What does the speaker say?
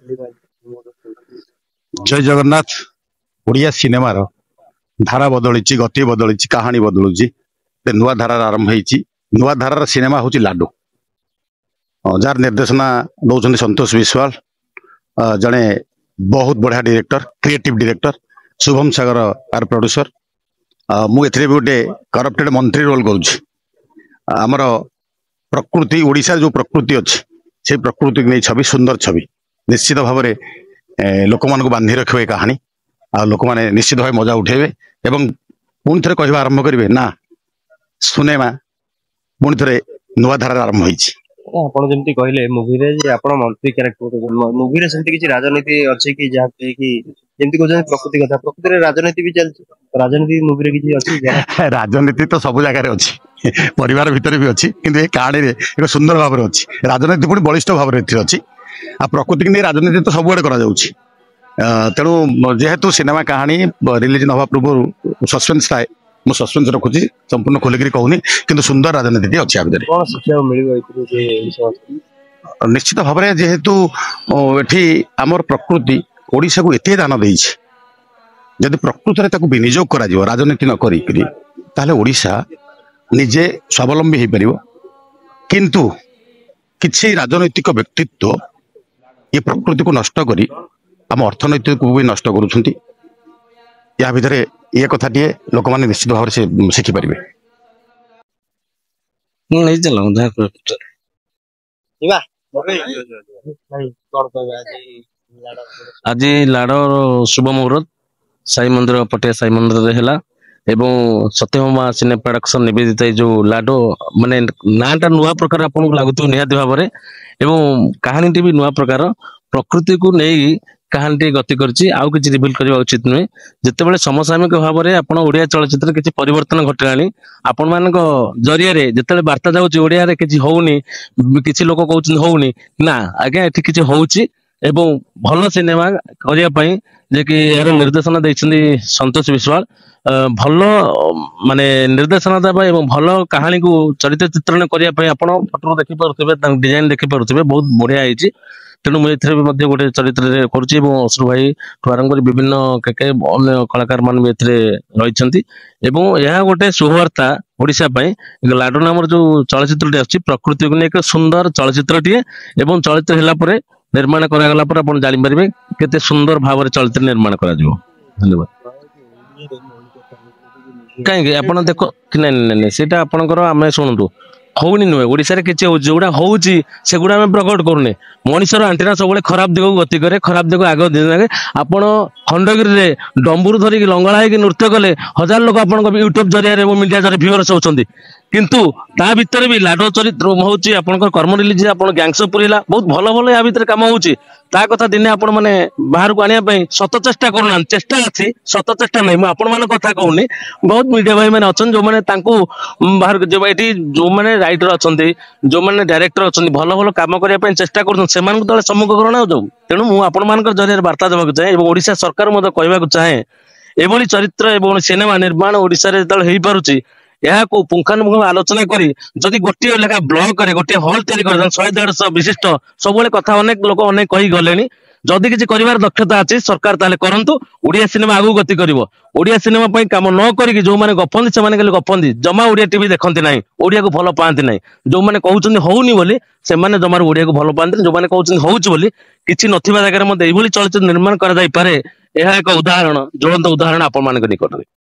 जय जगन्नाथ। ओडिया सिनेमार धारा बदली, गति बदली, कहानी बदलुची, नुआ धारार आरंभ होती। नुआ धारार सिनेमा हूँ लाडू, जार निर्देशना दौरान संतोष विश्वाल, जड़े बहुत बढ़िया director, creative director Shubham Sagar आर प्रोड्यूसर। मुझे गोटे करप्टेड मंत्री रोल करमर प्रकृति ओडिशा जो प्रकृति अच्छी से प्रकृति नहीं छवि सुंदर छवि निश्चित भाव में लोक मान बांधि रखे कहानी आ लोक मैंने निश्चित भाव मजा उठेबे एवं पुणी थे कह आरंभ करेंगे ना सिनेमा पुणी थे नुआ धारा आरंभ होती। आपण जमती कहले मूवी रे जे आपण मंत्री कैरेक्टर मूवी रे सेंती किछि राजनीति अछि कि जहा पे कि जेमती कहजन प्रकृति कथा प्रकृति रे राजनीति भी चल राजनीति मूवी रे किछि अछि राजनीति तो सब जगह रे अछि परिवार भितर भी अछि किंतु ए कहानी रे एक सुंदर भाव रे अछि राजनीति पुणी बलिष्ठ भाव रे अछि आ प्रकृति नै राजनीति तो सब आडे करा जाउछि। तेणु जेहेतु सिनेमा कहानी रिलीज न हवा पूर्व सस्पेंस थाए मु सस्पेंस रखुची संपूर्ण खोलिक कहूनी किंतु सुंदर राजनीति अच्छी निश्चित भाव में जेहेतु एठी आमर प्रकृति ओडिशा को एते दान देइछि जदि प्रकृति ताकू विनियोग करा जिवो राजनीति न करी ताले ओडिशा निजे स्वावलंबी हो परिवो किंतु किछि राजनैतिक व्यक्तित्व ये प्रकृति को नष्ट करी आम अर्थनैतिक को भी नष्ट करुछंती। या भितर ये कथाटी लोक मैंने निश्चित भाव से शिखिपारे। आज लाड़ शुभ मुहूर्त साई मंदिर पटिया साई मंदिर है एवं सत्यभामा सिने प्रोडक्शन निवेदित जो लाडो माने नाटा नुआ प्रकार आपको लगुत निहाती भाव में एवं कहानी भी नुआ प्रकार प्रकृति को नहीं कहानी गति करछि आउ किछि रिवील करबा उचित नुहे जेतेबेले समसामयिक भाव में आपण ओडिया चलचित्र किछि परिवर्तन घटलानी आपण मानक जरिया रे जेतेबेले वार्ता जाउछि ओडिया रे किछि होउनी किछि लोक कहउछन होउनी ना आगे एठी किछि होउछि एवं भल सिनेमा करिया पई जे कि यार निर्देशना दैछन्ती संतोष विश्वाल भल माने निर्देशना देबा एवं भल कहानी को चरित्र चित्रण करिया पई आपण फोटो देखि पारुथिबे डिजाइन देखि पारुथिबे बहुत बढ़िया आइछि। तेणु मुझे गोटे चरित्र करुच्ची अश्रु भाई ठू आरंभ कर विभिन्न अन्य कलाकार मान भी रही यह गोटे सुवार्ता ओडिशा लाडो नाम जो चलचित्र आछि प्रकृति को लेकर सुंदर चलचित्र टीए एवं चलचित्र होला परे निर्माण करागला पर आपण जानि परिबे केते सुंदर भाव में चलचित्र निर्माण करा जिवो। धन्यवाद। कहीं आपण देखो कि नहीं सेटा आपणकर आमे शुणु होनी नुहे ओडिशा किसी जोड़ा होउची सेगुड़ा आम प्रकट करूने मनीषर आंटीना सब खराब दिग को गति करे खराब दिग आग दिन आपण खंडगिरी डंबुर धरिक लंगड़ा होगी नृत्य कले हजार लोग आप यूट्यूब जरिया मीडिया जरिए व्यूअर्स होती किंतु ता भितर भी लाडो चरित्र होची आपनकर कर्म रिलीज आपण गैंग्स पुरीला बहुत भल भल या भितर काम होची ता कथा दिने आपण माने बाहर को आनिया पई सत चेष्टा करूना चेष्टा अछि सत चेष्टा नहीं मैं आपण मान कथा कहूनी बहुत मीडिया भाई मैंने अच्छन जो मैंने तांको बाहर जो एठी जो मैंने राइटर अच्छंती जो मैंने डायरेक्टर अच्छंती भल भल काम करिया पई चेष्टा करछन सेमान को तळे सम्मुख करण जाऊ तेणु मु आपण मानकर जरिया वार्ता देबाक चाहे एवं ओडिशा सरकार मते कहबाक चाहे एभली चरित्र एवं सिनेमा निर्माण ओडिशा रे तळे हेई पारुची यह को पुंखानुपुंख आलोचना करी जदि गोटे लेखा ब्लॉग करे गोटे हॉल तैयारी कर 100-150 विशिष्ट सब कथा अनेक लोक अनेक कही गलेनी जदि किसी कर दक्षता अच्छी सरकार ताले करंतु ओडिया सिनेमा आगु गति करिवो ओडिया सिनेमा पई काम न करिक जो माने गपंदी से माने गपंदी जमा ओडिया टीवी देखंती नाही ओडिया को भलो पांती नाही जो माने कहउछन होउनी बोली से माने जमार ओडिया को भलो पांती जो माने कहउछन होउछ बोली किछि नथिबा जगह रे मते एभली चलचित्र निर्माण करा जाई पारे यह एक उदाहरण ज्वलंत उदाहरण आपण मानक निकट रे।